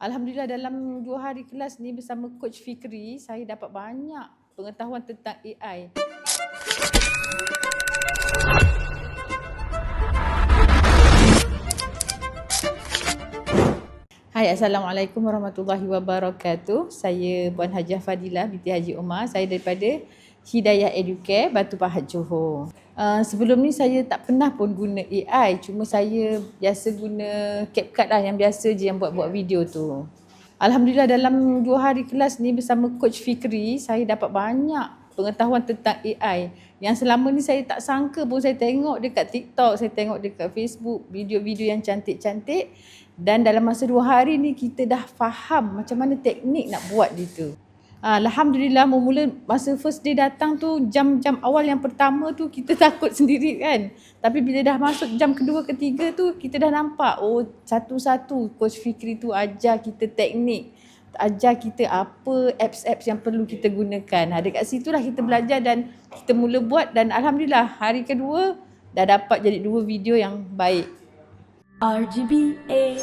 Alhamdulillah dalam 2 hari kelas ni bersama Coach Fikri, saya dapat banyak pengetahuan tentang AI. Hai, Assalamualaikum warahmatullahi wabarakatuh. Saya Puan Hajiah Fadilah binti Haji Umar. Saya daripada Hidayah Educare, Batu Pahat, Johor. Sebelum ni saya tak pernah pun guna AI. Cuma saya biasa guna CapCut lah, yang biasa je yang buat-buat video tu. Alhamdulillah dalam 2 hari kelas ni bersama Coach Fikri, saya dapat banyak pengetahuan tentang AI. Yang selama ni saya tak sangka pun, saya tengok dekat TikTok, saya tengok dekat Facebook, video-video yang cantik-cantik. Dan dalam masa 2 hari ni kita dah faham macam mana teknik nak buat dia tu. Alhamdulillah mula masa first day datang tu, jam-jam awal yang pertama tu kita takut sendiri kan. Tapi bila dah masuk jam kedua, ketiga tu kita dah nampak, oh satu-satu Coach Fikri tu ajar kita teknik. Ajar kita apa apps-apps yang perlu kita gunakan. Dekat situlah kita belajar dan kita mula buat, dan Alhamdulillah hari kedua dah dapat jadi 2 video yang baik. RGBA